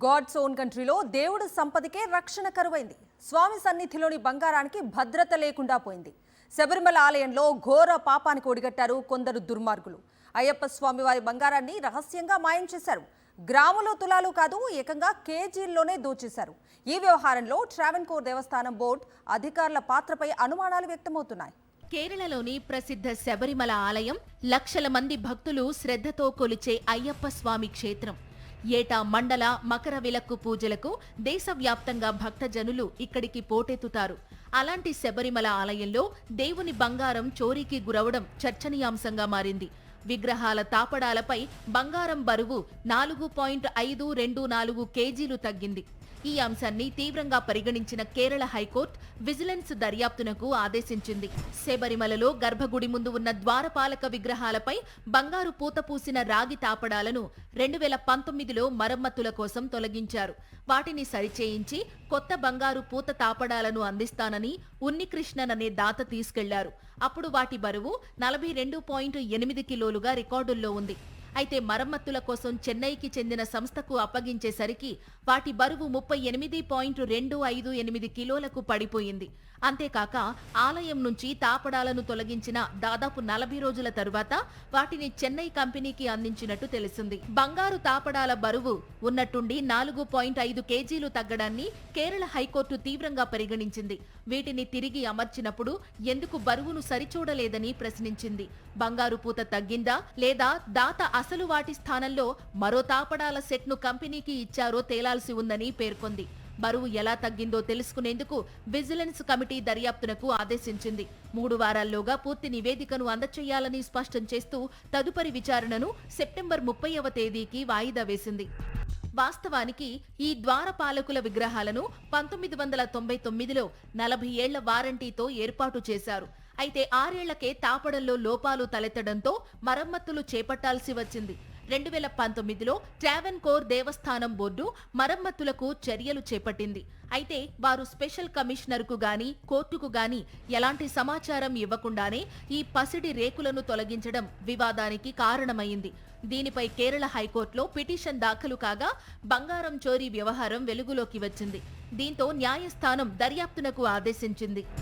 God's own కంట్రీలో దేవుడు సంపదకే రక్షణ కరువైంది. స్వామి సన్నిధిలోని బంగారానికి భద్రత లేకుండా పోయింది. శబరిమల ఆలయంలో ఘోర పాపానికి ఒడిగట్టారు కొందరు దుర్మార్గులు. అయ్యప్ప స్వామి వారి బంగారాన్ని రహస్యంగా మాయం చేశారు. గ్రాములో తులాలు కాదు, ఏకంగా కేజీల్లోనే దోచేశారు. ఈ వ్యవహారంలో ట్రావెన్కోర్ దేవస్థానం బోర్డు అధికారుల పాత్రపై అనుమానాలు వ్యక్తమవుతున్నాయి. కేరళలోని ప్రసిద్ధ శబరిమల ఆలయం లక్షల మంది భక్తులు శ్రద్ధతో కొలిచే అయ్యప్ప స్వామి క్షేత్రం. ఏటా మండల మకర విలక్కు పూజలకు దేశవ్యాప్తంగా భక్తజనులు ఇక్కడికి పోటెత్తుతారు. అలాంటి శబరిమల ఆలయంలో దేవుని బంగారం చోరీకి గురవడం చర్చనీయాంశంగా మారింది. విగ్రహాల తాపడాలపై బంగారం బరువు 4.524 కేజీలు తగ్గింది. ఈ అంశాన్ని తీవ్రంగా పరిగణించిన కేరళ హైకోర్టు విజిలెన్స్ దర్యాప్తునకు ఆదేశించింది. శబరిమలలో గర్భగుడి ముందు ఉన్న ద్వారపాలక విగ్రహాలపై బంగారు పూత పూసిన రాగి తాపడాలను 2019లో మరమ్మతుల కోసం తొలగించారు. వాటిని సరిచేయించి కొత్త బంగారు పూత తాపడాలను అందిస్తానని ఉన్నికృష్ణన్ అనే దాత తీసుకెళ్లారు. అప్పుడు వాటి బరువు 42.8 కిలోలుగా రికార్డుల్లో ఉంది. అయితే మరమ్మతుల కోసం చెన్నైకి చెందిన సంస్థకు అప్పగించేసరికి వాటి బరువు 38.258 కిలోలకు పడిపోయింది. అంతేకాక ఆలయం నుంచి తాపడాలను తొలగించిన దాదాపు 40 రోజుల తరువాత వాటిని చెన్నై కంపెనీకి అందించినట్టు తెలిసింది. బంగారు తాపడాల బరువు ఉన్నట్టుండి 4.5 కేజీలు తగ్గడాన్ని కేరళ హైకోర్టు తీవ్రంగా పరిగణించింది. వీటిని తిరిగి అమర్చినప్పుడు ఎందుకు బరువును సరిచూడలేదని ప్రశ్నించింది. బంగారు పూత తగ్గిందా లేదా దాత అసలు వాటి స్థానంలో మరో తాపడాల సెట్ను కంపెనీకి ఇచ్చారో తేలాల్సి ఉందని పేర్కొంది. బరువు ఎలా తగ్గిందో తెలుసుకునేందుకు విజిలెన్స్ కమిటీ దర్యాప్తునకు ఆదేశించింది. 3 వారాల్లోగా పూర్తి నివేదికను అందచేయాలని స్పష్టం చేస్తూ తదుపరి విచారణను సెప్టెంబర్ 30వ తేదీకి వాయిదా వేసింది. వాస్తవానికి ఈ ద్వారపాలకుల విగ్రహాలను 1999లో 40 ఏళ్ల వారంటీతో ఏర్పాటు చేశారు. అయితే 6 ఏళ్లకే తాపడంలో లోపాలు తలెత్తడంతో మరమ్మతులు చేపట్టాల్సి వచ్చింది. 2019లో ట్రావెన్కోర్ దేవస్థానం బోర్డు మరమ్మతులకు చర్యలు చేపట్టింది. అయితే వారు స్పెషల్ కమిషనర్కు గాని కోర్టుకు గాని ఎలాంటి సమాచారం ఇవ్వకుండానే ఈ పసిడి రేకులను తొలగించడం వివాదానికి కారణమైంది. దీనిపై కేరళ హైకోర్టులో పిటిషన్ దాఖలు కాగా బంగారం చోరీ వ్యవహారం వెలుగులోకి వచ్చింది. దీంతో న్యాయస్థానం దర్యాప్తునకు ఆదేశించింది.